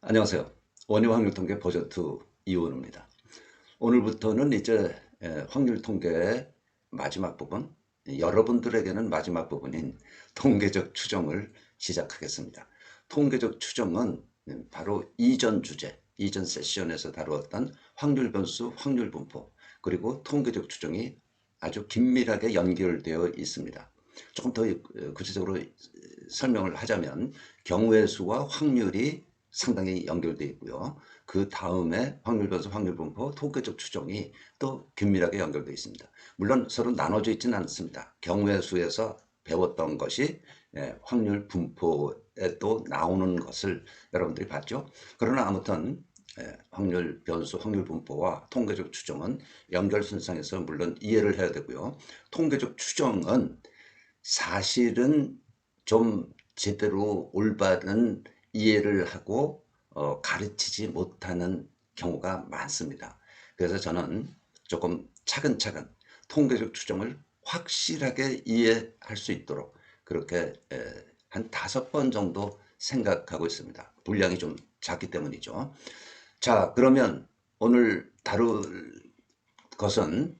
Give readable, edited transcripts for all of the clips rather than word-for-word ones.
안녕하세요. 원유 확률 통계 버전 2 이원우입니다. 오늘부터는 이제 확률 통계의 마지막 부분, 여러분들에게는 마지막 부분인 통계적 추정을 시작하겠습니다. 통계적 추정은 바로 이전 주제, 이전 세션에서 다루었던 확률 변수, 확률 분포, 그리고 통계적 추정이 아주 긴밀하게 연결되어 있습니다. 조금 더 구체적으로 설명을 하자면 경우의 수와 확률이 상당히 연결되어 있고요. 그 다음에 확률 변수, 확률 분포, 통계적 추정이 또 긴밀하게 연결되어 있습니다. 물론 서로 나눠져 있지는 않습니다. 경우의 수에서 배웠던 것이 확률 분포에 또 나오는 것을 여러분들이 봤죠. 그러나 아무튼 확률 변수, 확률 분포와 통계적 추정은 연결선상에서 물론 이해를 해야 되고요. 통계적 추정은 사실은 좀 제대로 올바른 이해를 하고 가르치지 못하는 경우가 많습니다. 그래서 저는 조금 차근차근 통계적 추정을 확실하게 이해할 수 있도록 그렇게 한 5번 정도 생각하고 있습니다. 분량이 좀 작기 때문이죠. 자, 그러면 오늘 다룰 것은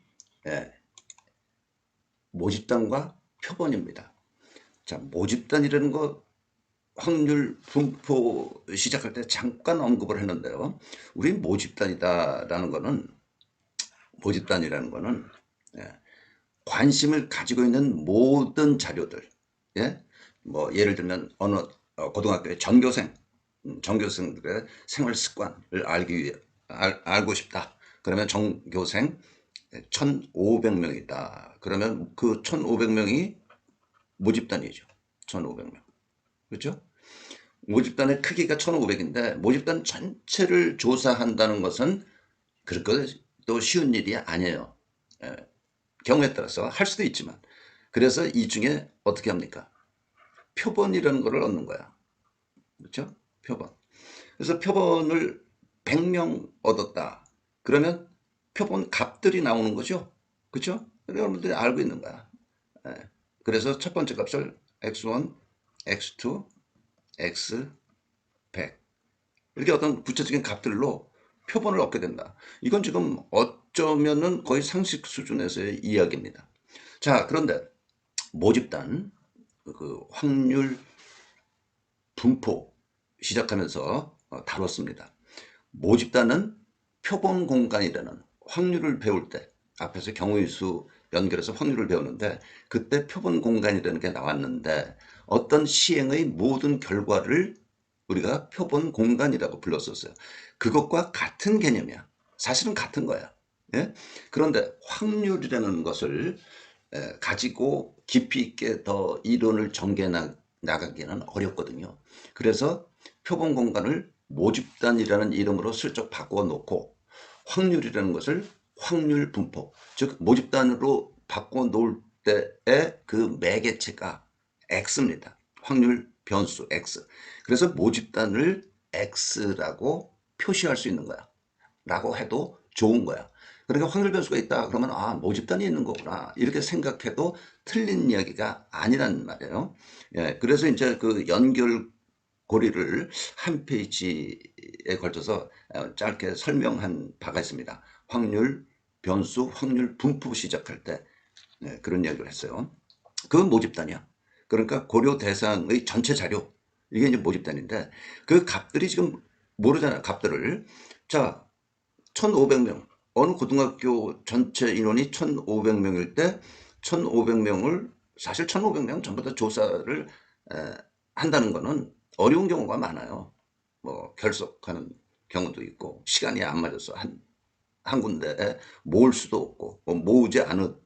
모집단과 표본입니다. 자, 모집단이라는 거 확률 분포 시작할 때 잠깐 언급을 했는데요. 우리 모집단이라는 거는 관심을 가지고 있는 모든 자료들, 예? 뭐 예를 들면 어느 고등학교의 전교생들의 생활 습관을 알고 싶다. 그러면 전교생 1,500명이다. 그러면 그 1,500명이 모집단이죠. 1,500명. 그렇죠? 모집단의 크기가 1,500인데 모집단 전체를 조사한다는 것은 그렇게 또 쉬운 일이 아니에요. 예, 경우에 따라서 할 수도 있지만. 그래서 이 중에 어떻게 합니까? 표본이라는 거를 얻는 거야. 그렇죠? 표본. 그래서 표본을 100명 얻었다. 그러면 표본 값들이 나오는 거죠. 그렇죠? 여러분들이 알고 있는 거야. 예. 그래서 첫 번째 값을 x1, x2, x 100 이렇게 어떤 구체적인 값들로 표본을 얻게 된다. 이건 지금 어쩌면은 거의 상식 수준에서의 이야기입니다. 자, 그런데 모집단 그 확률 분포 시작하면서 다뤘습니다. 모집단은 표본 공간이라는 확률을 배울 때 앞에서 경우의 수 연결해서 확률을 배우는데 그때 표본 공간이라는 게 나왔는데 어떤 시행의 모든 결과를 우리가 표본 공간이라고 불렀었어요. 그것과 같은 개념이야. 사실은 같은 거야. 예? 그런데 확률이라는 것을 가지고 깊이 있게 더 이론을 전개 나가기는 어렵거든요. 그래서 표본 공간을 모집단이라는 이름으로 슬쩍 바꿔놓고 확률이라는 것을 확률 분포, 즉 모집단으로 바꿔놓을 때의 그 매개체가 X입니다. 확률 변수 X. 그래서 모집단을 X라고 표시할 수 있는 거야. 라고 해도 좋은 거야. 그러니까 확률 변수가 있다 그러면 아 모집단이 있는 거구나 이렇게 생각해도 틀린 이야기가 아니란 말이에요. 예, 그래서 이제 그 연결고리를 한 페이지에 걸쳐서 짧게 설명한 바가 있습니다. 확률 변수, 확률 분포 시작할 때 그런 이야기를 했어요. 그 모집단이야. 그러니까 고려 대상의 전체 자료 이게 이제 모집단인데 그 값들이 지금 모르잖아요. 값들을 자 1,500명. 어느 고등학교 전체 인원이 1,500명일 때 1,500명을 사실 1,500명 전부 다 조사를 한다는 거는 어려운 경우가 많아요. 뭐 결석하는 경우도 있고 시간이 안 맞아서 한 군데에 모을 수도 없고 뭐 모으지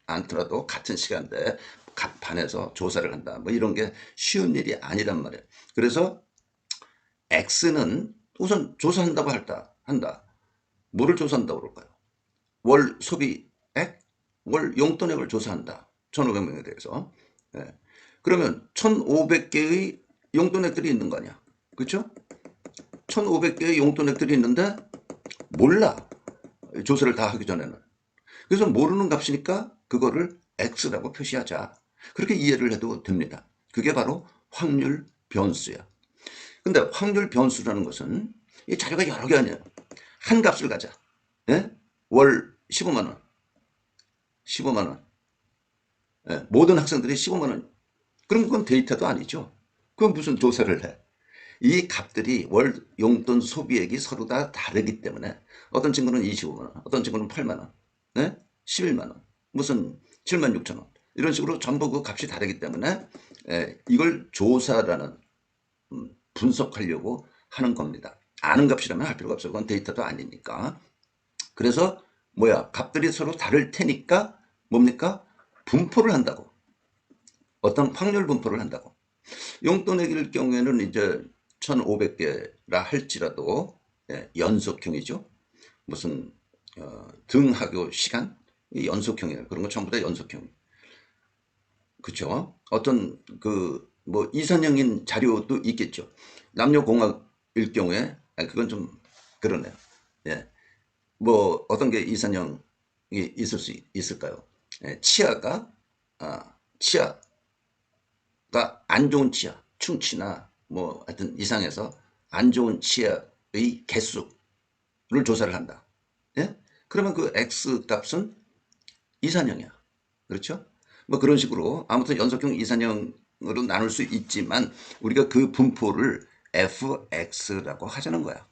않더라도 같은 시간대에 각 반에서 조사를 한다. 뭐 이런 게 쉬운 일이 아니란 말이에요. 그래서 X는 우선 조사한다고 한다. 뭐를 조사한다고 그럴까요? 월 소비액, 월 용돈액을 조사한다. 1,500명에 대해서. 예. 그러면 1,500개의 용돈액들이 있는 거 아니야. 그렇죠? 1,500개의 용돈액들이 있는데 몰라. 조사를 다 하기 전에는. 그래서 모르는 값이니까 그거를 X라고 표시하자. 그렇게 이해를 해도 됩니다. 그게 바로 확률 변수야. 근데 확률 변수라는 것은 이 자료가 여러 개 아니에요. 한 값을 가자. 예? 월 15만 원. 15만 원. 예, 모든 학생들이 15만 원. 그럼 그건 데이터도 아니죠. 그건 무슨 조사를 해. 이 값들이 월 용돈 소비액이 서로 다 다르기 때문에 어떤 친구는 25만 원, 어떤 친구는 8만 원, 네? 11만 원, 무슨 7만 6천 원 이런 식으로 전부 그 값이 다르기 때문에 이걸 조사라는 분석하려고 하는 겁니다. 아는 값이라면 할 필요가 없어요. 그건 데이터도 아니니까. 그래서 뭐야 값들이 서로 다를 테니까 뭡니까? 분포를 한다고. 어떤 확률 분포를 한다고. 용돈액일 경우에는 이제 1,500개라 할지라도 연속형이죠. 무슨 등하교 시간 연속형이에요. 그런 거 전부 다 연속형. 그렇죠? 어떤 그 뭐 이산형인 자료도 있겠죠. 남녀공학일 경우에 그건 좀 그러네요. 예. 뭐 어떤 게 이산형이 있을 수 있을까요? 치아가 치아가 안 좋은 치아, 충치나 뭐 하여튼 이상해서 안 좋은 치아의 개수를 조사를 한다. 예? 그러면 그 X 값은 이산형이야. 그렇죠? 뭐 그런 식으로 아무튼 연속형 이산형으로 나눌 수 있지만 우리가 그 분포를 fx라고 하자는 거야.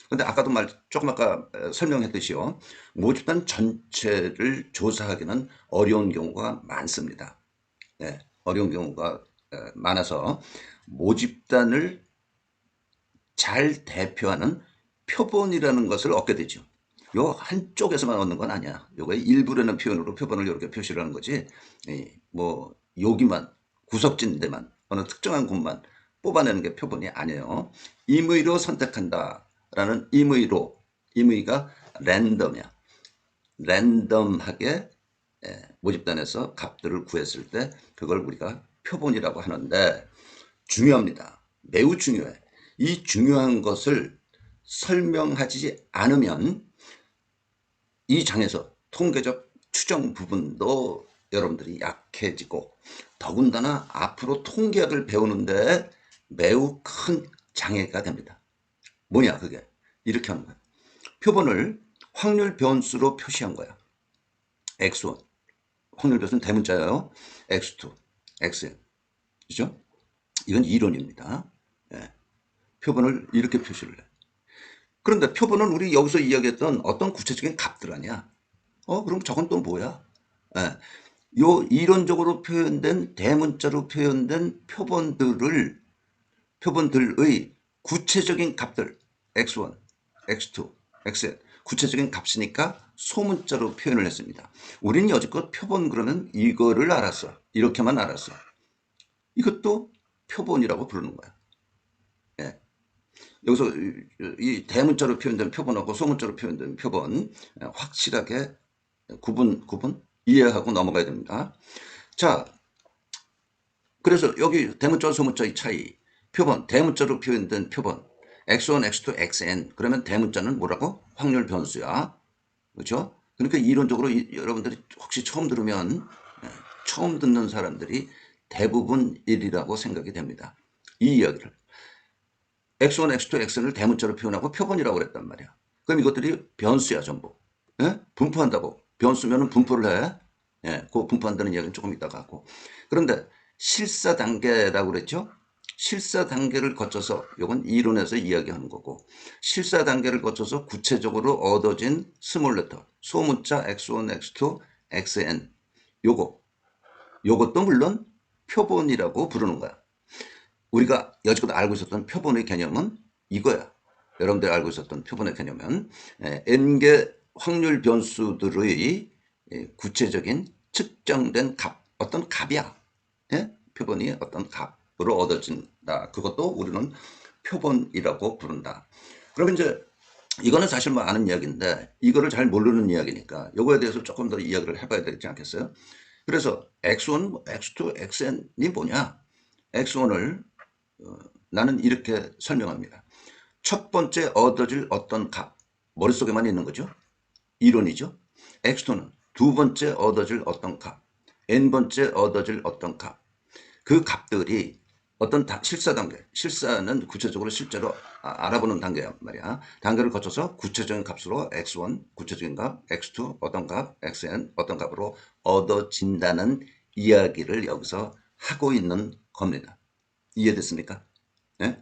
근데 아까도 조금 아까 설명했듯이요. 모집단 전체를 조사하기는 어려운 경우가 많습니다. 예, 어려운 경우가 많아서 모집단을 잘 대표하는 표본이라는 것을 얻게 되죠. 요 한쪽에서만 얻는 건 아니야. 요거 일부라는 표현으로 표본을 이렇게 표시를 하는 거지. 뭐 여기만 구석진 데만 어느 특정한 곳만 뽑아내는 게 표본이 아니에요. 임의로 선택한다라는 임의가 랜덤이야. 랜덤하게 모집단에서 값들을 구했을 때 그걸 우리가 표본이라고 하는데 중요합니다. 매우 중요해. 이 중요한 것을 설명하지 않으면 이 장에서 통계적 추정 부분도 여러분들이 약해지고 더군다나 앞으로 통계학을 배우는데 매우 큰 장애가 됩니다. 뭐냐 그게? 이렇게 하는 거야. 표본을 확률 변수로 표시한 거야. x1 확률 변수는 대문자예요. x2, xn 그죠? 이건 이론입니다. 예. 표본을 이렇게 표시를 해. 그런데 표본은 우리 여기서 이야기했던 어떤 구체적인 값들 아니야. 그럼 저건 또 뭐야? 예. 요 이론적으로 표현된 대문자로 표현된 표본들의 구체적인 값들 x1, x2, xn 구체적인 값이니까 소문자로 표현을 했습니다. 우리는 여지껏 표본 그러면 이거를 알았어. 이렇게만 알았어. 이것도 표본이라고 부르는 거야. 예. 여기서 이 대문자로 표현된 표본하고 소문자로 표현된 표본 확실하게 구분 이해하고 넘어가야 됩니다. 자, 그래서 여기 대문자와 소문자의 차이 표본, 대문자로 표현된 표본 x1, x2, xn 그러면 대문자는 뭐라고? 확률 변수야. 그렇죠? 그러니까 이론적으로 여러분들이 혹시 처음 들으면 처음 듣는 사람들이 대부분 1이라고 생각이 됩니다. 이 이야기를 x1, x2, xn을 대문자로 표현하고 표본이라고 그랬단 말이야. 그럼 이것들이 변수야 전부. 예? 분포한다고. 변수면은 분포를 해. 예, 그 분포한다는 이야기는 조금 이따가 하고. 그런데 실사 단계라고 그랬죠? 실사 단계를 거쳐서 이건 이론에서 이야기하는 거고 실사 단계를 거쳐서 구체적으로 얻어진 스몰 레터 소문자 x1, x2, xn 요것도 물론 표본이라고 부르는 거야. 우리가 여지껏 알고 있었던 표본의 개념은 이거야. 여러분들이 알고 있었던 표본의 개념은 n개 확률 변수들의 구체적인 측정된 값, 어떤 값이야. 예? 표본이 어떤 값으로 얻어진다. 그것도 우리는 표본이라고 부른다. 그러면 이제 이거는 사실 뭐 아는 이야기인데 이거를 잘 모르는 이야기니까 이거에 대해서 조금 더 이야기를 해봐야 되지 않겠어요? 그래서 x1, x2, xn이 뭐냐? x1을 나는 이렇게 설명합니다. 첫 번째 얻어질 어떤 값, 머릿속에만 있는 거죠. 이론이죠. x2는 두 번째 얻어질 어떤 값, n번째 얻어질 어떤 값. 그 값들이 어떤 실사 단계, 실사는 구체적으로 실제로 알아보는 단계야 말이야. 단계를 거쳐서 구체적인 값으로 x1 구체적인 값, x2 어떤 값, xn 어떤 값으로 얻어진다는 이야기를 여기서 하고 있는 겁니다. 이해됐습니까? 네?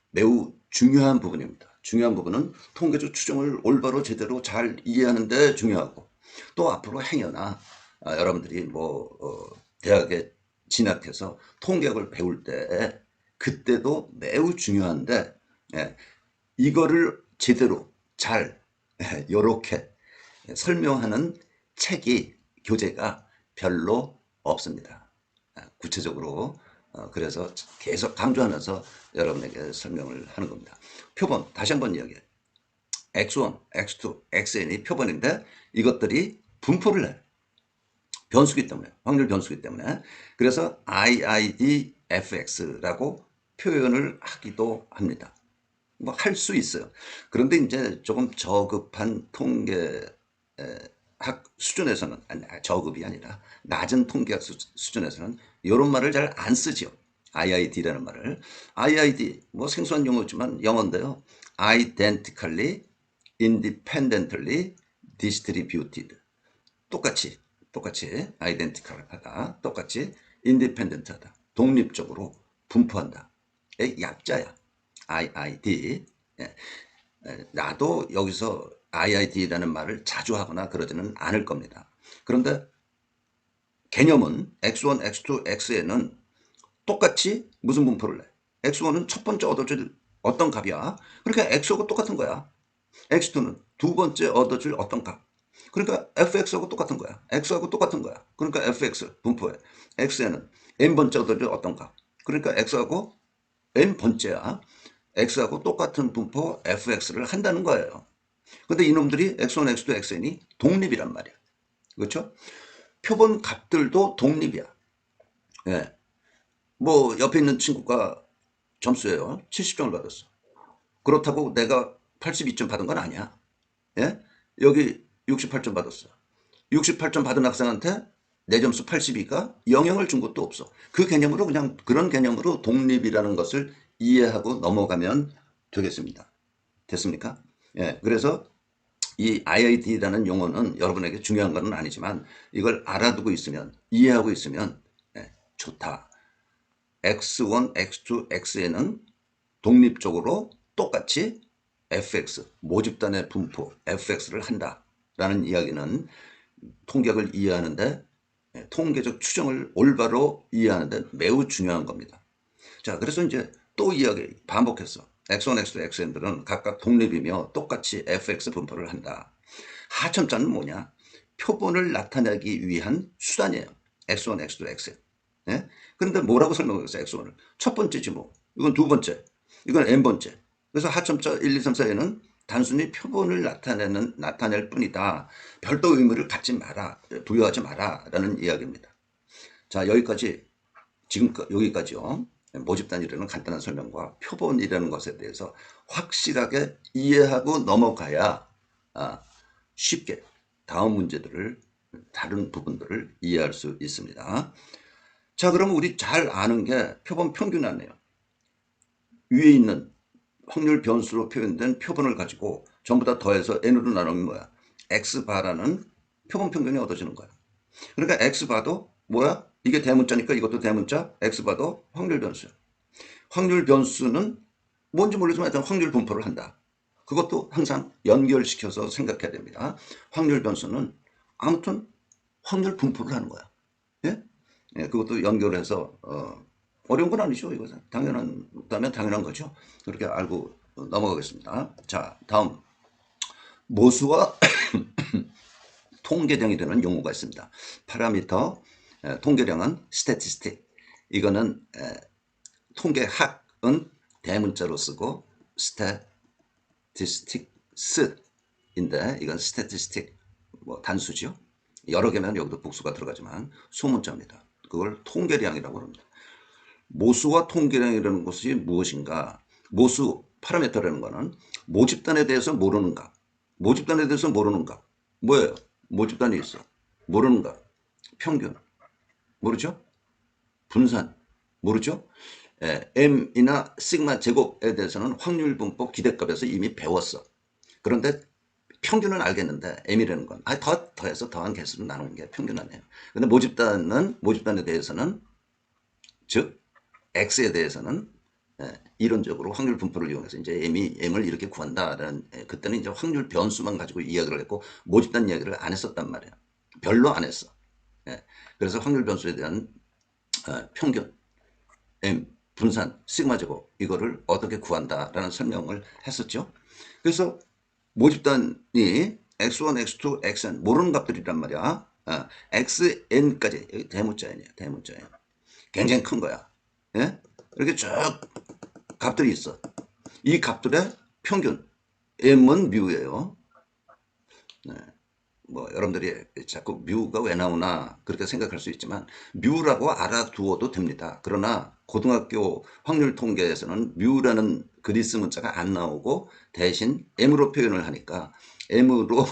매우 중요한 부분입니다. 중요한 부분은 통계적 추정을 올바로 제대로 잘 이해하는 데 중요하고, 또 앞으로 행여나 여러분들이 대학에 진학해서 통계학을 배울 때 그때도 매우 중요한데, 예, 이거를 제대로 잘 이렇게 설명하는 책이 교재가 별로 없습니다. 구체적으로 그래서 계속 강조하면서 여러분에게 설명을 하는 겁니다. 표본 다시 한번 이야기해. x1, x2, xn이 표본인데 이것들이 분포를 해. 변수기 때문에, 확률 변수기 때문에. 그래서 IIDFX라고 표현을 하기도 합니다. 뭐 할 수 있어요. 그런데 이제 조금 저급한 통계 학 수준에서는, 아니, 저급이 아니라 낮은 통계학 수준에서는 이런 말을 잘 안 쓰죠. IID라는 말을. IID 뭐 생소한 용어지만 영어인데요. Identically, Independently Distributed. 똑같이 identical하다, 똑같이 independent하다, 독립적으로 분포한다. 의 약자야. IID. 예. 나도 여기서 IID라는 말을 자주 하거나 그러지는 않을 겁니다. 그런데 개념은 X1, X2, Xn은 똑같이 무슨 분포를 해? X1은 첫 번째 얻어줄 어떤 값이야. 그러니까 X하고 똑같은 거야. X2는 두 번째 얻어줄 어떤 값. 그러니까 fx하고 똑같은 거야. x하고 똑같은 거야. 그러니까 fx 분포해. x에는 n번째 얻어줄 어떤 값. 그러니까 x하고 n번째야. x하고 똑같은 분포 fx를 한다는 거예요. 근데 이놈들이 x1, x2, xn이 독립이란 말이야. 그렇죠? 표본 값들도 독립이야. 예. 뭐 옆에 있는 친구가 점수예요. 70점을 받았어. 그렇다고 내가 82점 받은 건 아니야. 예? 여기 68점 받았어. 68점 받은 학생한테 내 점수 82가 영향을 준 것도 없어. 그 개념으로 그냥 그런 개념으로 독립이라는 것을 이해하고 넘어가면 되겠습니다. 됐습니까? 예, 그래서 이 IID라는 용어는 여러분에게 중요한 건 아니지만 이걸 알아두고 있으면, 이해하고 있으면 좋다. X1, X2, Xn은 독립적으로 똑같이 fx, 모집단의 분포 fx를 한다라는 이야기는 통계학을 이해하는데, 통계적 추정을 올바로 이해하는데 매우 중요한 겁니다. 자, 그래서 이제 또 이야기 반복했어. X1, X2, Xn들은 각각 독립이며 똑같이 fx 분포를 한다. 하첨자는 뭐냐? 표본을 나타내기 위한 수단이에요. X1, X2, Xn. 예? 그런데 뭐라고 설명했어요? X1을. 첫 번째지 뭐. 이건 두 번째. 이건 n번째. 그래서 하첨자 1, 2, 3, 4에는 단순히 표본을 나타낼 뿐이다. 별도 의미를 갖지 마라, 부여하지 마라 라는 이야기입니다. 자, 여기까지요. 모집단이라는 간단한 설명과 표본이라는 것에 대해서 확실하게 이해하고 넘어가야 쉽게 다음 문제들을, 다른 부분들을 이해할 수 있습니다. 자, 그러면 우리 잘 아는 게 표본 평균이네요. 위에 있는 확률 변수로 표현된 표본을 가지고 전부 다 더해서 n으로 나누면 뭐야? x바라는 표본 평균이 얻어지는 거야. 그러니까 x바도 뭐야? 이게 대문자니까 이것도 대문자. x바도 확률 변수야. 확률 변수는 뭔지 모르지만 일단 확률 분포를 한다. 그것도 항상 연결시켜서 생각해야 됩니다. 확률 변수는 아무튼 확률 분포를 하는 거야. 예? 예, 그것도 연결해서 어려운 건 아니죠. 이것은 당연한 거죠. 그렇게 알고 넘어가겠습니다. 자, 다음 모수와 통계량이라는 용어가 있습니다. 파라미터, 통계량은 statistic. 이거는 통계학은 대문자로 쓰고 statistics인데 이건 statistic 뭐 단수죠. 여러 개면 여기도 복수가 들어가지만 소문자입니다. 그걸 통계량이라고 합니다. 모수와 통계량이라는 것이 무엇인가? 모수, 파라미터라는 것은 모집단에 대해서 모르는 값. 모집단에 대해서 모르는 값. 뭐예요? 모집단이 있어. 모르는 값. 평균. 모르죠? 분산. 모르죠? m이나 시그마 제곱에 대해서는 확률분법 기대값에서 이미 배웠어. 그런데 평균은 알겠는데 m이라는 건 더해서 더한 개수로 나누는 게 평균 아니에요. 근데 모집단에 대해서는 즉 x에 대해서는 이론적으로 확률 분포를 이용해서 이제 m을 이렇게 구한다라는 그때는 이제 확률 변수만 가지고 이야기를 했고 모집단 이야기를 안 했었단 말이에요. 별로 안 했어. 그래서 확률 변수에 대한 평균, m, 분산, 시그마 제곱 이거를 어떻게 구한다라는 설명을 했었죠. 그래서 모집단이 x1, x2, xn 모르는 값들이란 말이야. xn까지 여기 대문자예요. 대문자예요. 굉장히 큰 거야. 예? 이렇게 쭉 값들이 있어. 이 값들의 평균 m은 뮤예요. 네. 뭐 여러분들이 자꾸 뮤가 왜 나오나 그렇게 생각할 수 있지만 뮤라고 알아두어도 됩니다. 그러나 고등학교 확률 통계에서는 뮤라는 그리스 문자가 안 나오고 대신 m으로 표현을 하니까 m으로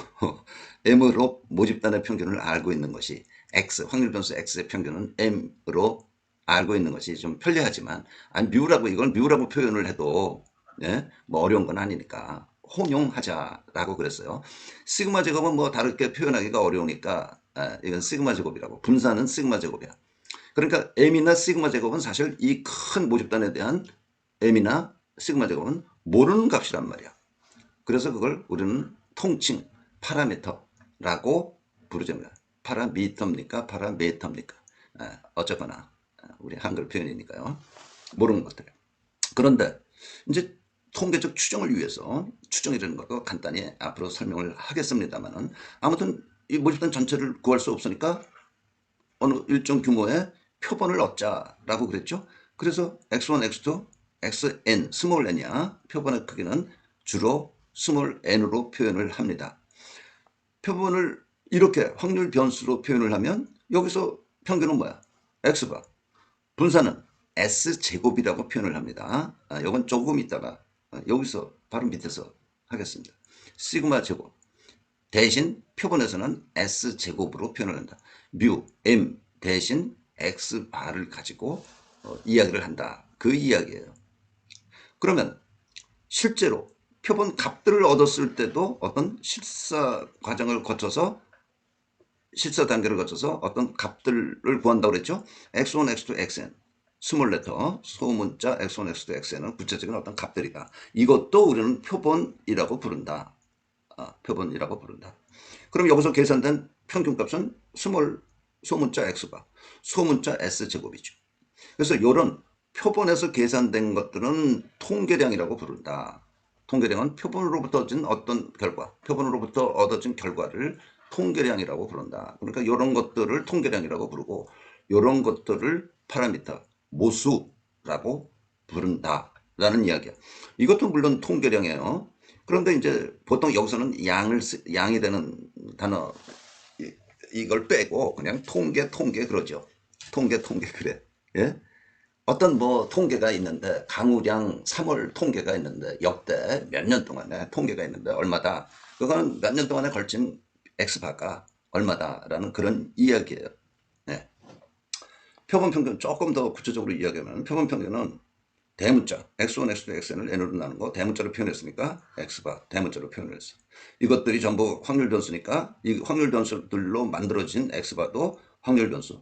모집단의 평균을 알고 있는 것이 x 확률 변수 x의 평균은 m으로 알고 있는 것이 좀 편리하지만 아니 뮤라고 이걸 뮤라고 표현을 해도 뭐 어려운 건 아니니까 혼용하자라고 그랬어요. 시그마 제곱은 뭐 다르게 표현하기가 어려우니까 이건 시그마 제곱이라고. 분산은 시그마 제곱이야. 그러니까 m이나 시그마 제곱은 사실 이 큰 모집단에 대한 m이나 시그마 제곱은 모르는 값이란 말이야. 그래서 그걸 우리는 통칭 파라미터라고 부르잖아요. 파라미터입니까? 파라메터입니까? 어쨌거나 우리 한글 표현이니까요. 모르는 것들. 그런데 이제 통계적 추정을 위해서 추정이라는 것도 간단히 앞으로 설명을 하겠습니다만은 아무튼 이 모집단 전체를 구할 수 없으니까 어느 일정 규모의 표본을 얻자라고 그랬죠. 그래서 x1, x2, xn, 스몰 n이야. 표본의 크기는 주로 스몰 n으로 표현을 합니다. 표본을 이렇게 확률 변수로 표현을 하면 여기서 평균은 뭐야? x바. 분산은 S제곱이라고 표현을 합니다. 이건 조금 있다가 여기서 바로 밑에서 하겠습니다. 시그마 제곱. 대신 표본에서는 S제곱으로 표현을 한다. 뮤, M 대신 X바를 가지고 이야기를 한다. 그 이야기예요. 그러면 실제로 표본 값들을 얻었을 때도 어떤 실사 과정을 거쳐서 실사 단계를 거쳐서 어떤 값들을 구한다고 그랬죠. x1, x2, xn 스몰 레터 소문자 x1, x2, xn은 구체적인 어떤 값들이다. 이것도 우리는 표본이라고 부른다. 표본이라고 부른다. 그럼 여기서 계산된 평균값은 스몰 소문자 x바 소문자 s제곱이죠. 그래서 이런 표본에서 계산된 것들은 통계량이라고 부른다. 통계량은 표본으로부터 얻은 어떤 결과, 표본으로부터 얻어진 결과를 통계량이라고 부른다. 그러니까 이런 것들을 통계량이라고 부르고 이런 것들을 파라미터, 모수라고 부른다라는 이야기야. 이것도 물론 통계량이에요. 그런데 이제 보통 여기서는 양이 되는 단어 이걸 빼고 그냥 통계 그러죠. 통계 그래. 예? 어떤 뭐 통계가 있는데 강우량 3월 통계가 있는데 역대 몇 년 동안에 통계가 있는데 얼마다. 그거는 몇 년 동안에 걸친 X바가 얼마다라는 그런 이야기예요. 네. 표본 평균 조금 더 구체적으로 이야기하면 표본 평균은 대문자 x1, x2, xn을 n으로 나눈 거 대문자로 표현했으니까 x바 대문자로 표현을 했어. 이것들이 전부 확률 변수니까 이 확률 변수들로 만들어진 x바도 확률 변수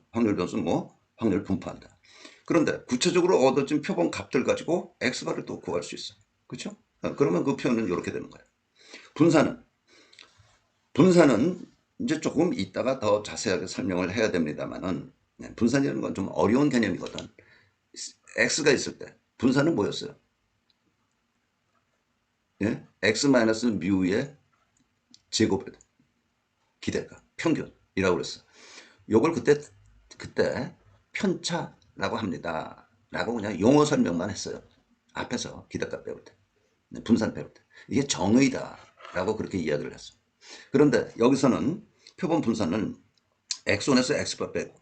뭐 확률 분포한다. 그런데 구체적으로 얻어진 표본 값들 가지고 x바를 또 구할 수 있어. 그렇죠? 그러면 그 표현은 이렇게 되는 거예요. 분산은 이제 조금 이따가 더 자세하게 설명을 해야 됩니다만은 분산이라는 건 좀 어려운 개념이거든. x가 있을 때 분산은 뭐였어요? 예? x-뮤의 제곱 기대값 평균이라고 그랬어. 요걸 그때 편차라고 합니다. 라고 그냥 용어 설명만 했어요. 앞에서 기대값 배울 때. 분산 배울 때. 이게 정의다. 라고 그렇게 이야기를 했어. 그런데 여기서는 표본 분산은 x1에서 x바 빼고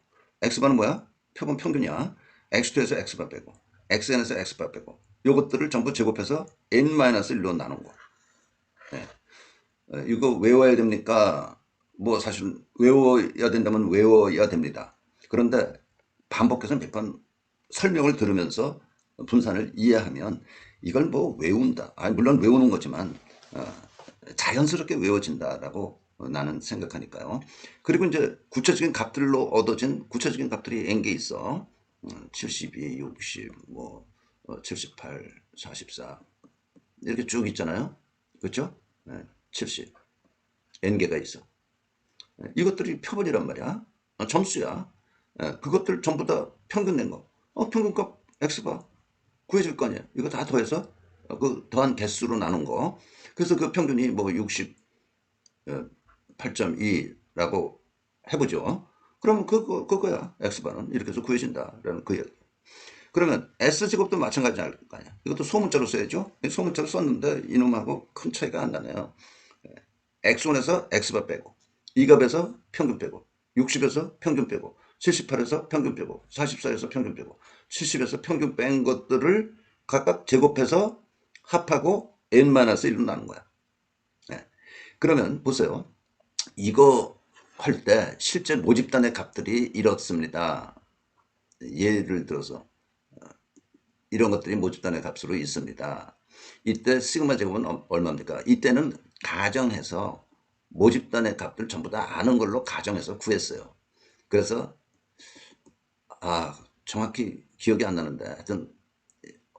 x바는 뭐야? 표본 평균이야. x2에서 x바 빼고 xn에서 x바 빼고 요것들을 전부 제곱해서 n-1로 나눈 거. 네. 이거 외워야 됩니까? 뭐 사실 외워야 된다면 외워야 됩니다. 그런데 반복해서 몇 번 설명을 들으면서 분산을 이해하면 이걸 뭐 외운다. 아니, 물론 외우는 거지만 자연스럽게 외워진다라고 나는 생각하니까요. 그리고 이제 구체적인 값들로 얻어진 구체적인 값들이 n개 있어. 72, 60, 뭐 78, 44 이렇게 쭉 있잖아요. 그렇죠? 70 n개가 있어. 이것들이 표본이란 말이야. 점수야. 그것들 전부 다 평균 낸 거. 평균값 x바 구해질 거 아니야. 이거 다 더해서 그 더한 개수로 나눈 거. 그래서 그 평균이 뭐 68.2라고 해보죠. 그러면 그거야. x바는 이렇게 해서 구해진다라는 그 얘기. 그러면 S제곱도 마찬가지 할 거 아니야. 이것도 소문자로 써야죠. 소문자로 썼는데 이놈하고 큰 차이가 안 나네요. X1에서 X바 빼고, 2값에서 평균 빼고, 60에서 평균 빼고, 78에서 평균 빼고, 44에서 평균 빼고, 70에서 평균 뺀 것들을 각각 제곱해서 합하고 n-1로 나눈 거야. 네. 그러면 보세요. 이거 할 때 실제 모집단의 값들이 이렇습니다. 예를 들어서 이런 것들이 모집단의 값으로 있습니다. 이때 시그마 제곱은 얼마입니까? 이때는 가정해서 모집단의 값들 전부 다 아는 걸로 가정해서 구했어요. 그래서 정확히 기억이 안 나는데 하여튼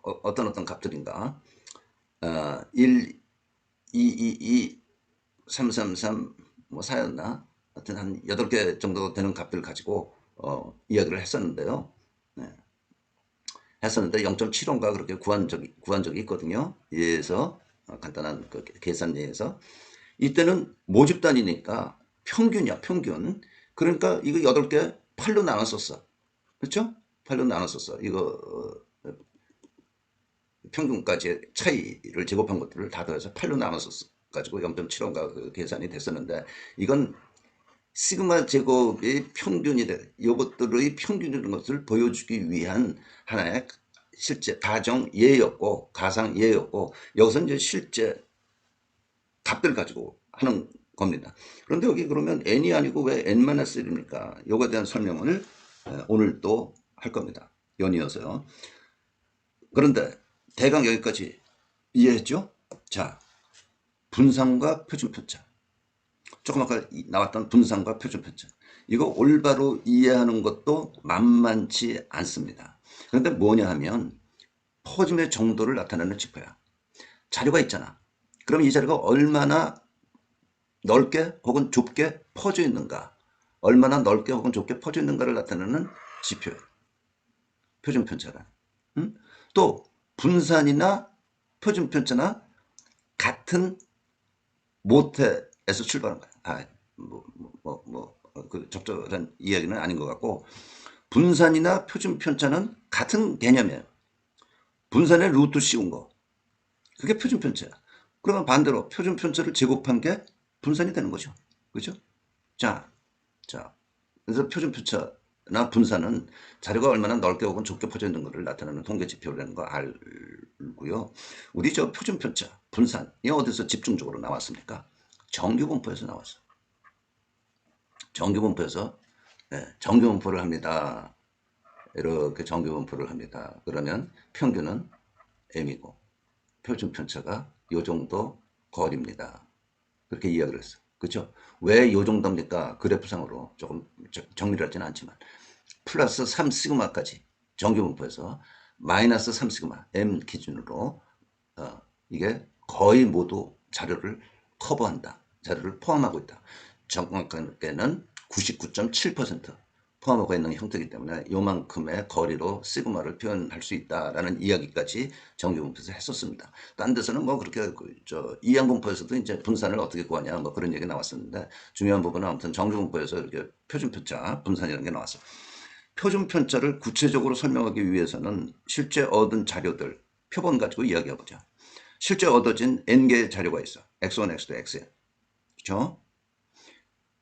어떤 값들인가 1, 2, 2, 2, 3, 3, 3, 뭐 4였나? 하여튼 한 8개 정도 되는 값들 가지고 이야기를 했었는데요. 네. 했었는데 0.75인가 그렇게 구한 적이 있거든요. 예에서 간단한 그 계산 예에서 이때는 모집단이니까 평균이야, 평균. 그러니까 이거 8개 8로 나눴었어. 그렇죠? 8로 나눴었어. 이거 평균까지의 차이를 제곱한 것들을 다 더해서 8로 나눴었어. 가지고 0.75인가 그 계산이 됐었는데 이건 시그마 제곱의 평균이 돼. 이것들의 평균이라는 것을 보여주기 위한 하나의 실제 가정 예였고 가상 예였고 여기서 이제 실제 값들 가지고 하는 겁니다. 그런데 여기 그러면 n이 아니고 왜 n-1입니까? 이거에 대한 설명을 오늘 또 할 겁니다. 연이어서요. 그런데 대강 여기까지 이해했죠? 자, 분산과 표준편차. 조금 아까 나왔던 분산과 표준편차. 이거 올바로 이해하는 것도 만만치 않습니다. 그런데 뭐냐 하면 퍼짐의 정도를 나타내는 지표야. 자료가 있잖아. 그럼 이 자료가 얼마나 넓게 혹은 좁게 퍼져 있는가, 얼마나 넓게 혹은 좁게 퍼져 있는가를 나타내는 지표예요. 표준편차가. 또 분산이나 표준편차나 같은 모태에서 출발한 거야. 그 적절한 이야기는 아닌 것 같고 분산이나 표준편차는 같은 개념이에요. 분산의 루트 씌운 거. 그게 표준편차야. 그러면 반대로 표준편차를 제곱한 게 분산이 되는 거죠. 그죠? 자, 그래서 표준편차나 분산은 자료가 얼마나 넓게 혹은 좁게 퍼져 있는 것을 나타내는 통계 지표라는 거 알고요. 우리 저 표준편차, 분산이 어디서 집중적으로 나왔습니까? 정규분포에서 나왔어. 정규분포에서 정규분포를 합니다. 이렇게 정규분포를 합니다. 그러면 평균은 m이고 표준편차가 요 정도 거리입니다. 그렇게 이야기를 했어. 그렇죠? 왜 요 정도입니까? 그래프상으로 조금 정리를 하지는 않지만 플러스 3시그마까지 정규분포에서 마이너스 3시그마 m 기준으로 이게 거의 모두 자료를 커버한다. 자료를 포함하고 있다. 정확하게는 99.7% 포함하고 있는 형태이기 때문에 요만큼의 거리로 시그마를 표현할 수 있다라는 이야기까지 정규분포에서 했었습니다. 딴 데서는 뭐 그렇게 이항분포에서도 이제 분산을 어떻게 구하냐 뭐 그런 얘기 나왔었는데 중요한 부분은 아무튼 정규분포에서 이렇게 표준편차 분산이라는 게 나왔어요. 표준편차를 구체적으로 설명하기 위해서는 실제 얻은 자료들 표본 가지고 이야기해보자. 실제 얻어진 n개의 자료가 있어. x1, x2, xn. 그렇죠?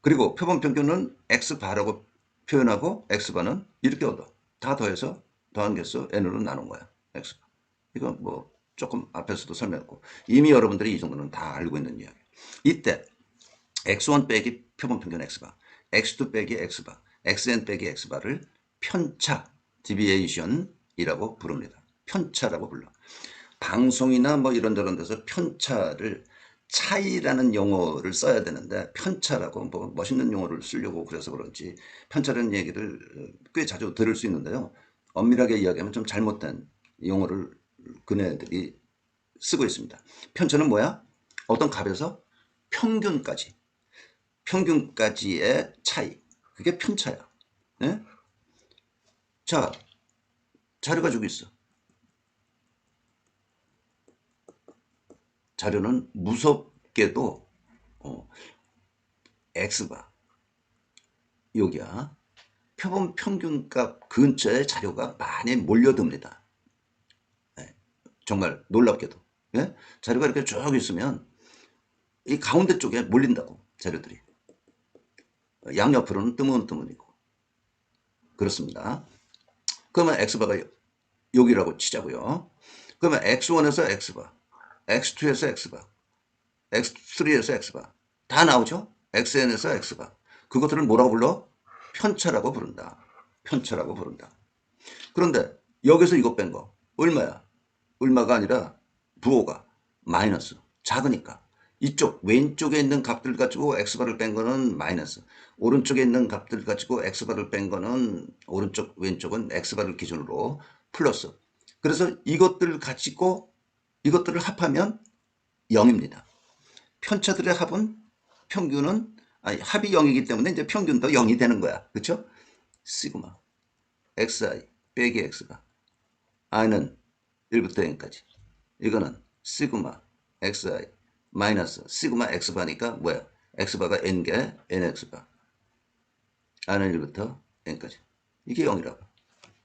그리고 표본 평균은 x바라고 표현하고 x바는 이렇게 얻어. 다 더해서 더한 개수 n으로 나눈 거야. x바. 이건 뭐 조금 앞에서도 설명했고 이미 여러분들이 이 정도는 다 알고 있는 이야기. 이때 x1 빼기 표본 평균 x바, x2 빼기 x바, xn 빼기 x바를 편차, deviation이라고 부릅니다. 편차라고 불러. 방송이나 뭐 이런저런 데서 편차를 차이라는 용어를 써야 되는데 편차라고 뭐 멋있는 용어를 쓰려고 그래서 그런지 편차라는 얘기를 꽤 자주 들을 수 있는데요. 엄밀하게 이야기하면 좀 잘못된 용어를 그네들이 쓰고 있습니다. 편차는 뭐야? 어떤 값에서 평균까지의 차이. 그게 편차야. 예? 자, 자료가 주고 있어. 자료는 무섭게도 X바 여기야. 표본 평균값 근처에 자료가 많이 몰려듭니다. 네, 정말 놀랍게도. 예? 자료가 이렇게 쭉 있으면 이 가운데 쪽에 몰린다고 자료들이. 양옆으로는 뜨문뜨문이고 그렇습니다. 그러면 X바가 여기라고 치자고요. 그러면 X1에서 X바, X2에서 X바, X3에서 X바 다 나오죠? XN에서 X바. 그것들을 뭐라고 불러? 편차라고 부른다. 편차라고 부른다. 그런데 여기서 이거 뺀 거 얼마야? 얼마가 아니라 부호가 마이너스. 작으니까. 이쪽 왼쪽에 있는 값들 가지고 X바를 뺀 거는 마이너스. 오른쪽에 있는 값들 가지고 X바를 뺀 거는 오른쪽 왼쪽은 X바를 기준으로 플러스. 그래서 이것들 가지고 이것들을 합하면 0입니다. 편차들의 합은 평균은 아니 합이 0이기 때문에 이제 평균도 0이 되는 거야. 그렇죠? 시그마 xi 빼기 x가 i는 1부터 n까지. 이거는 시그마 xi 마이너스 시그마 x바니까 뭐야? x바가 n개 nx바. i는 1부터 n까지. 이게 0이라고.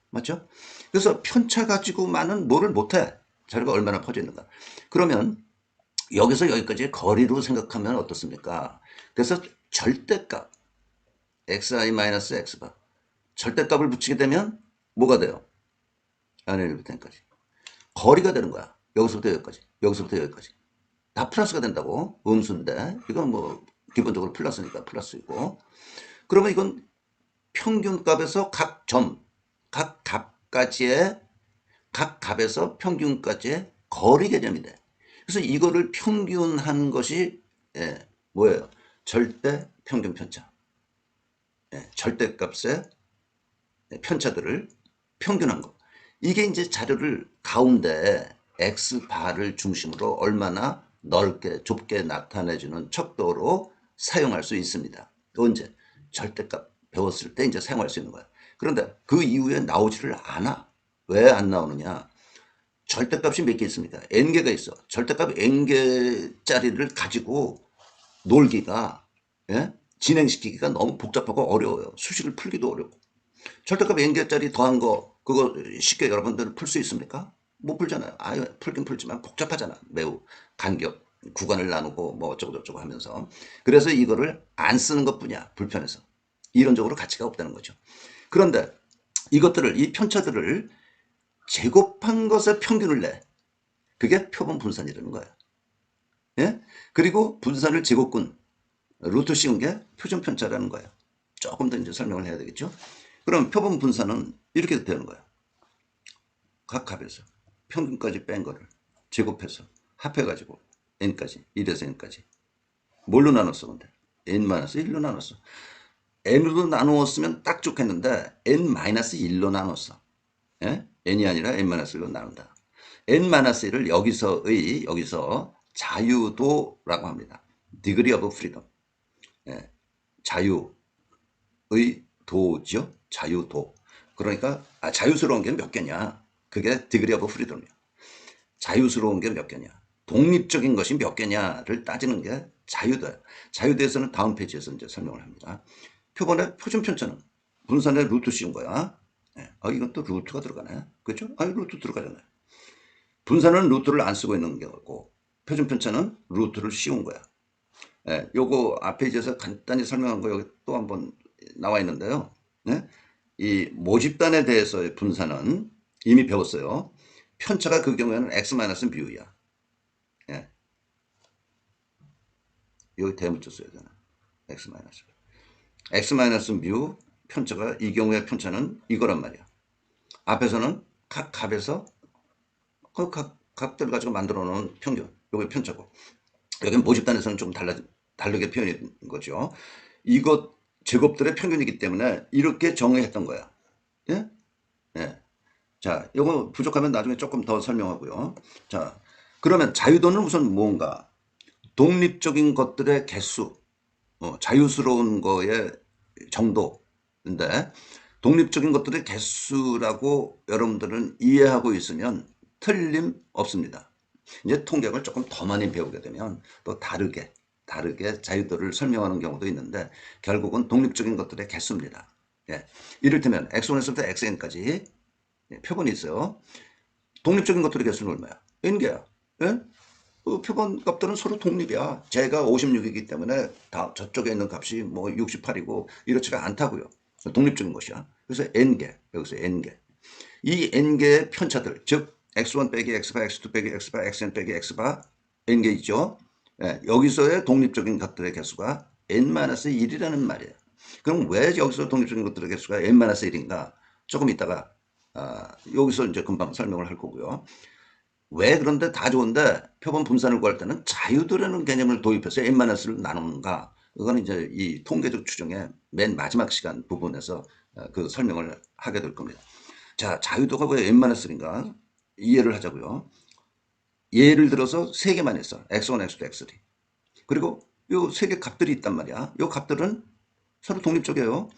맞죠? 그래서 편차 가지고만은 뭐를 못해. 자료가 얼마나 퍼져 있는가. 그러면 여기서 여기까지의 거리로 생각하면 어떻습니까? 그래서 절대값 xi-x바 절대값을 붙이게 되면 뭐가 돼요? n의 1부터 n까지. 거리가 되는 거야. 여기서부터 여기까지. 여기서부터 여기까지. 다 플러스가 된다고. 음수인데 이건 뭐 기본적으로 플러스니까 플러스이고. 그러면 이건 평균값에서 각 점, 각 값까지의 각 값에서 평균까지의 거리 개념이 돼. 그래서 이거를 평균한 것이 뭐예요? 절대 평균 편차. 절대값의 편차들을 평균한 거. 이게 이제 자료를 가운데 X바를 중심으로 얼마나 넓게 좁게 나타내주는 척도로 사용할 수 있습니다. 언제? 절대값 배웠을 때 이제 사용할 수 있는 거야. 그런데 그 이후에 나오지를 않아. 왜 안 나오느냐? 절대값이 몇 개 있습니까? n개가 있어. 절대값 n개짜리를 가지고 놀기가 진행시키기가 너무 복잡하고 어려워요. 수식을 풀기도 어렵고. 절대값 n개짜리 더한 거 그거 쉽게 여러분들은 풀 수 있습니까? 못 풀잖아요. 아유 풀긴 풀지만 복잡하잖아. 매우 간격 구간을 나누고 뭐 어쩌고 저쩌고 하면서. 그래서 이거를 안 쓰는 것뿐이야. 불편해서. 이론적으로 가치가 없다는 거죠. 그런데 이것들을 이 편차들을 제곱한 것의 평균을 내. 그게 표본 분산이라는 거야. 예? 그리고 분산을 제곱근 루트 씌운 게 표준 편차라는 거야. 조금 더 이제 설명을 해야 되겠죠. 그럼 표본 분산은 이렇게 되는 거야. 각 값에서 평균까지 뺀 거를 제곱해서 합해가지고 n까지 1에서 n까지 뭘로 나눴어 근데? n-1로 나눴어. n으로 나누었으면 딱 좋겠는데 n-1로 나눴어. 예? n이 아니라 n-1로 나눈다. n-1을 여기서 자유도라고 합니다. degree of freedom. 예, 자유의 도죠. 자유도. 그러니까 자유스러운 게 몇 개냐. 그게 degree of freedom이야. 자유스러운 게 몇 개냐. 독립적인 것이 몇 개냐를 따지는 게 자유도야. 자유도에서는 다음 페이지에서 이제 설명을 합니다. 표본의 표준 편차는 분산의 루트 씌운 거야. 예. 이건 또 루트가 들어가네. 그렇죠? 루트 들어가잖아요. 분산은 루트를 안 쓰고 있는 거고 표준 편차는 루트를 씌운 거야. 요거 앞 페이지에서 간단히 설명한 거 여기 또 한번 나와 있는데요. 이 모집단에 대해서의 분산은 이미 배웠어요. 편차가 그 경우에는 x-뮤야. 여기 대문자 써야 되나? x-뮤 편차가 이 경우의 편차는 이거란 말이야. 앞에서는 각 값에서 그 각들 가지고 만들어 놓은 평균. 요게 편차고. 여기는 모집단에서는 좀 다르게 표현인 거죠. 이것 제곱들의 평균이기 때문에 이렇게 정의했던 거야. 예? 예. 자, 요거 부족하면 나중에 조금 더 설명하고요. 자, 그러면 자유도는 우선 뭔가? 독립적인 것들의 개수, 자유스러운 거의 정도인데, 독립적인 것들의 개수라고 여러분들은 이해하고 있으면 틀림없습니다. 이제 통계학을 조금 더 많이 배우게 되면 또 다르게 자유도를 설명하는 경우도 있는데, 결국은 독립적인 것들의 개수입니다. 예. 이를테면 x1에서부터 xn까지 표본이 있어요. 독립적인 것들의 개수는 얼마야? n개야. 예? 그 표본 값들은 서로 독립이야. 제가 56이기 때문에 다 저쪽에 있는 값이 뭐 68이고 이렇지가 않다고요. 독립적인 것이야. 그래서 n개, 여기서 n개. 이 n개의 편차들, 즉 x1 빼기 x바, x2 빼기 x바, xn 빼기 x바, n개 있죠. 예, 여기서의 독립적인 것들의 개수가 n-1이라는 말이에요. 그럼 왜 여기서 독립적인 것들의 개수가 n-1인가? 조금 이따가 여기서 이제 금방 설명을 할 거고요. 왜 그런데 다 좋은데 표본 분산을 구할 때는 자유도라는 개념을 도입해서 n-를 나누는가? 그거는 이제 이 통계적 추정의 맨 마지막 시간 부분에서 그 설명을 하게 될 겁니다. 자, 자유도가 왜 n-1인가? 이해를 하자고요. 예를 들어서 세 개만 있어. x1, x2, x3. 그리고 요 세 개 값들이 있단 말이야. 요 값들은 서로 독립적이에요.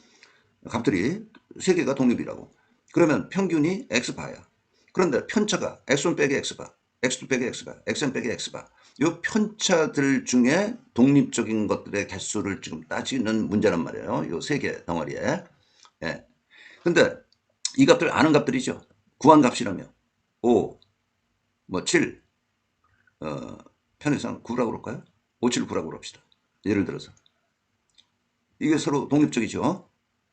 값들이 세 개가 독립이라고. 그러면 평균이 x바야. 그런데 편차가 x1 빼기 x바, x2 빼기 x바, xn 빼기 x바. 이 편차들 중에 독립적인 것들의 개수를 지금 따지는 문제란 말이에요. 이 세 개 덩어리에. 예. 근데 이 값들 아는 값들이죠. 구한 값이라면 5, 뭐 7, 편의상 9라고 그럴까요? 5, 7, 9라고 그럽시다. 예를 들어서. 이게 서로 독립적이죠.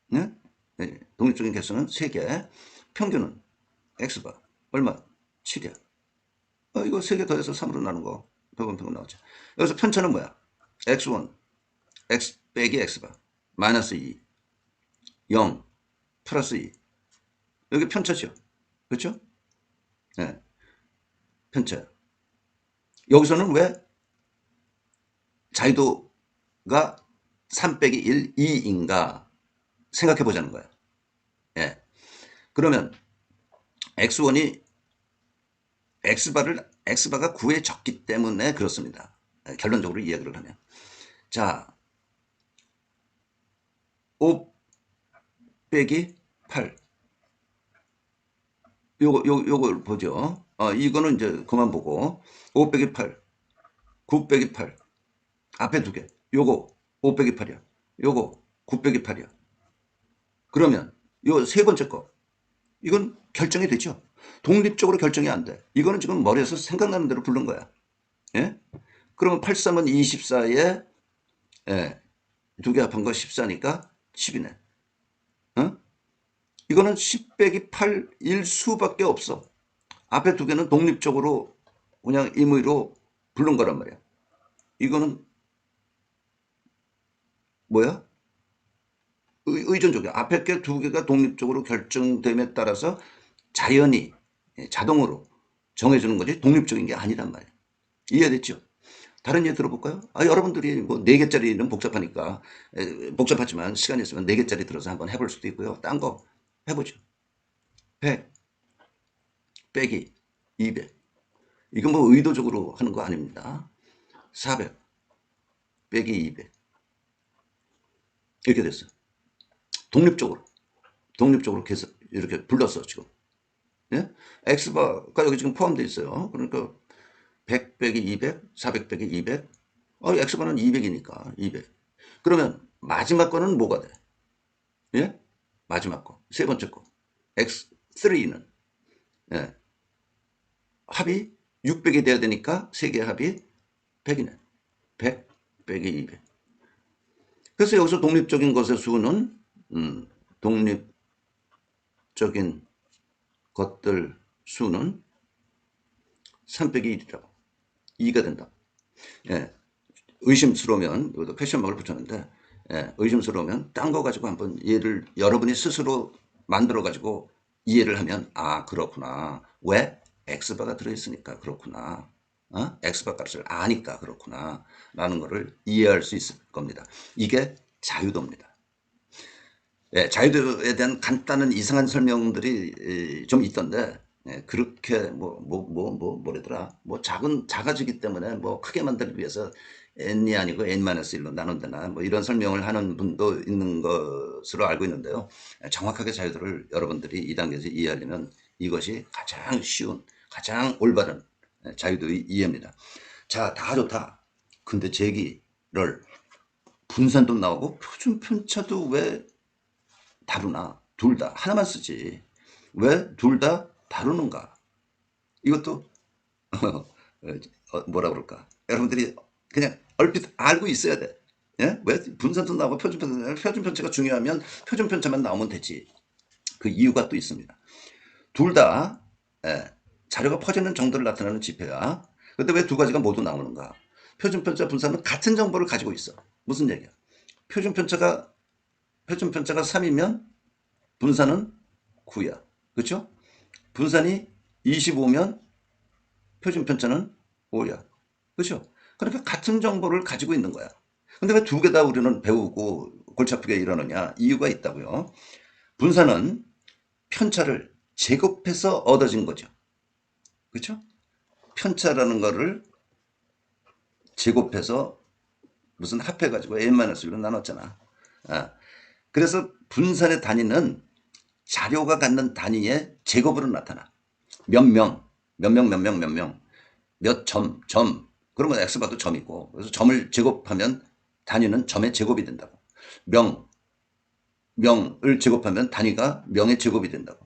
네? 네. 독립적인 개수는 3개. 평균은 x바. 얼마? 7이야. 이거 3개 더해서 3으로 나눈 거. 표본 나오죠. 여기서 편차는 뭐야? x1, x 빼기 x바. 마이너스 2. 0, 플러스 2. 여기 편차죠. 그렇죠? 네. 편차. 여기서는 왜 자유도가 3 빼기 1, 2인가 생각해 보자는 거야. 예. 그러면 x1이 x바가 9에 적기 때문에 그렇습니다. 결론적으로 이야기를 하면. 자, 5 빼기 8. 요걸 보죠. 이거는 이제 그만 보고. 5 빼기 8. 9 빼기 8. 앞에 두 개. 요거 5 빼기 8이야. 요거 9 빼기 8이야. 그러면 요 세 번째 거. 이건 결정이 되죠. 독립적으로 결정이 안 돼. 이거는 지금 머리에서 생각나는 대로 부른 거야. 예? 그러면 83은 24에 예, 두 개 합한 거 14니까 10이네. 어? 이거는 10 빼기 8일 수밖에 없어. 앞에 두 개는 독립적으로 그냥 임의로 부른 거란 말이야. 이거는 뭐야? 의존적이야. 앞에 게 두 개가 독립적으로 결정됨에 따라서 자연히 자동으로 정해주는 거지 독립적인 게 아니란 말이야. 이해됐죠? 다른 예 들어볼까요? 여러분들이 뭐 4개짜리는 복잡하니까 복잡하지만 시간이 있으면 4개짜리 들어서 한번 해볼 수도 있고요. 딴 거 해보죠. 100 빼기 200. 이건 뭐 의도적으로 하는 거 아닙니다. 400 빼기 200. 이렇게 됐어. 독립적으로 계속 이렇게 불렀어 지금. 예? x바가 여기 지금 포함되어 있어요. 그러니까 100 빼기 200, 400 빼기 200. x바는 200이니까 200. 그러면 마지막 거는 뭐가 돼? 예? 마지막 거. 세 번째 거. x3는 예. 합이 600이 돼야 되니까 세 개 합이 100이네. 100 빼기 200. 그래서 여기서 독립적인 것의 수는 독립적인 것들 수는 3 빼기 1이라고. 2가 된다. 예. 의심스러우면 여기다 퀘션마크를 붙였는데 의심스러우면 딴 거 가지고 한번 얘를 여러분이 스스로 만들어 가지고 이해를 하면 그렇구나. 왜? X바가 들어있으니까 그렇구나. X바 값을 아니까 그렇구나. 라는 것을 이해할 수 있을 겁니다. 이게 자유도입니다. 예, 자유도에 대한 간단한 이상한 설명들이 좀 있던데, 예, 그렇게 뭐래더라. 뭐 작아지기 때문에 뭐 크게 만들기 위해서 n이 아니고 n-1로 나눈다나 뭐 이런 설명을 하는 분도 있는 것으로 알고 있는데요. 예, 정확하게 자유도를 여러분들이 이 단계에서 이해하려면 이것이 가장 쉬운, 가장 올바른 자유도의 이해입니다. 자, 다 좋다. 근데 제기를 분산도 나오고 표준 편차도 왜 다루나? 둘 다 하나만 쓰지. 왜 둘 다 다루는가? 이것도 뭐라 그럴까? 여러분들이 그냥 얼핏 알고 있어야 돼. 예? 왜 분산도 나오고 표준 편차가 중요하면 표준 편차만 나오면 되지. 그 이유가 또 있습니다. 둘 다 자료가 퍼지는 정도를 나타내는 지표야. 근데 왜 두 가지가 모두 나오는가? 표준 편차 분산은 같은 정보를 가지고 있어. 무슨 얘기야? 표준 편차가 3이면 분산은 9야. 그렇죠? 분산이 25면 표준 편차는 5야. 그렇죠? 그러니까 같은 정보를 가지고 있는 거야. 근데 왜 두 개 다 우리는 배우고 골치 아프게 이러느냐? 이유가 있다고요. 분산은 편차를 제곱해서 얻어진 거죠. 그렇죠? 편차라는 거를 제곱해서 무슨 합해가지고 n-1로 나눴잖아. 그래서 분산의 단위는 자료가 갖는 단위의 제곱으로 나타나. 몇 명, 몇 점. 그러면 x바도 점이고, 그래서 점을 제곱하면 단위는 점의 제곱이 된다고. 명을 제곱하면 단위가 명의 제곱이 된다고.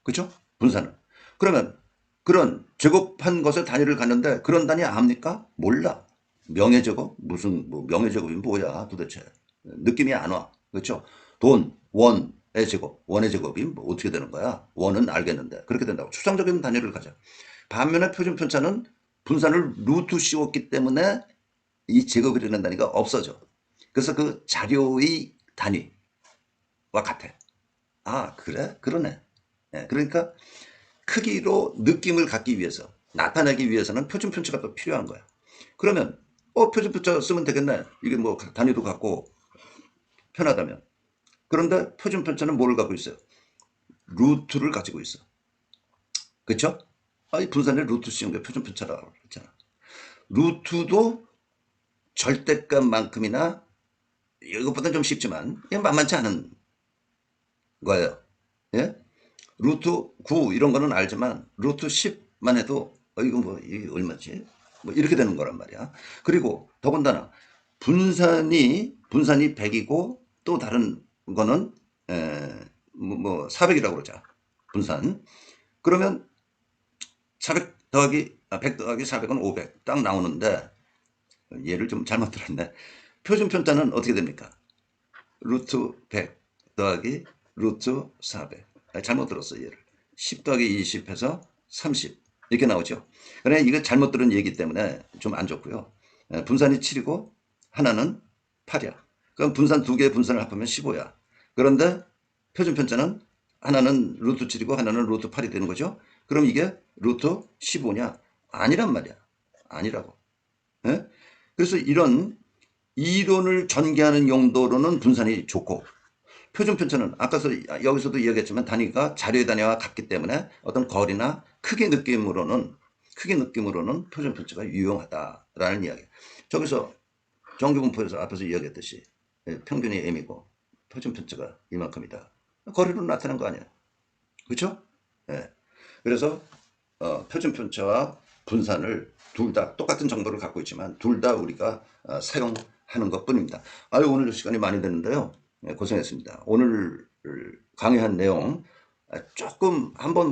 그죠? 분산은. 그러면 그런 제곱한 것을 단위를 갖는데 그런 단위 압니까? 몰라. 명의 제곱? 무슨 명의 제곱이 뭐야 도대체. 느낌이 안 와. 그렇죠? 돈, 원의 제곱. 원의 제곱이 뭐 어떻게 되는 거야? 원은 알겠는데. 그렇게 된다고. 추상적인 단위를 가져. 반면에 표준 편차는 분산을 루트 씌웠기 때문에 이 제곱이 되는 단위가 없어져. 그래서 그 자료의 단위와 같아. 아, 그래? 그러네. 예, 그러니까 크기로 느낌을 갖기 위해서, 나타내기 위해서는 표준 편차가 또 필요한 거야. 그러면 표준 편차 쓰면 되겠네. 이게 뭐 단위도 갖고 편하다면. 그런데 표준 편차는 뭐를 갖고 있어요? 루트를 가지고 있어. 그렇죠? 이 분산의 루트 씌운 게 표준 편차라고 그랬잖아. 루트도 절대값만큼이나 이것보다 좀 쉽지만 이게 만만치 않은 거예요. 예? 루트 9 이런 거는 알지만 루트 10만 해도 이거 얼마지? 뭐 이렇게 되는 거란 말이야. 그리고 더군다나 분산이 100이고 또 다른 거는 400이라고 그러자. 분산. 그러면 400 더하기 100 더하기 400은 500 딱 나오는데 얘를 좀 잘못 들었네. 표준 편차는 어떻게 됩니까? 루트 100 더하기 루트 400. 잘못 들었어, 얘를. 10 더하기 20 해서 30. 이렇게 나오죠. 그래, 이거 잘못 들은 얘기 때문에 좀 안 좋고요. 분산이 7이고 하나는 8이야. 그럼 분산 두 개 분산을 합하면 15야. 그런데 표준 편차는 하나는 루트 7이고 하나는 루트 8이 되는 거죠. 그럼 이게 루트 15냐? 아니란 말이야. 아니라고. 예? 그래서 이런 이론을 전개하는 용도로는 분산이 좋고 표준 편차는 여기서도 이야기했지만 단위가 자료의 단위와 같기 때문에 어떤 거리나 크기 느낌으로는 표준 편차가 유용하다라는 이야기. 저기서 정규분포에서 앞에서 이야기했듯이 평균이 m이고 표준 편차가 이만큼이다. 거리로 나타난 거 아니야. 그렇죠? 예. 그래서 표준 편차와 분산을 둘 다 똑같은 정보를 갖고 있지만 둘 다 우리가 사용하는 것 뿐입니다. 오늘 시간이 많이 됐는데요. 고생했습니다. 오늘 강의한 내용 조금 한번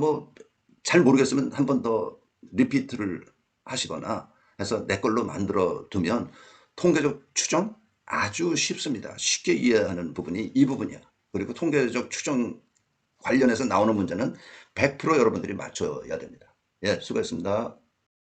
잘 모르겠으면 한 번 더 리피트를 하시거나 해서 내 걸로 만들어 두면 통계적 추정 아주 쉽습니다. 쉽게 이해하는 부분이 이 부분이야. 그리고 통계적 추정 관련해서 나오는 문제는 100% 여러분들이 맞춰야 됩니다. 예, 수고했습니다.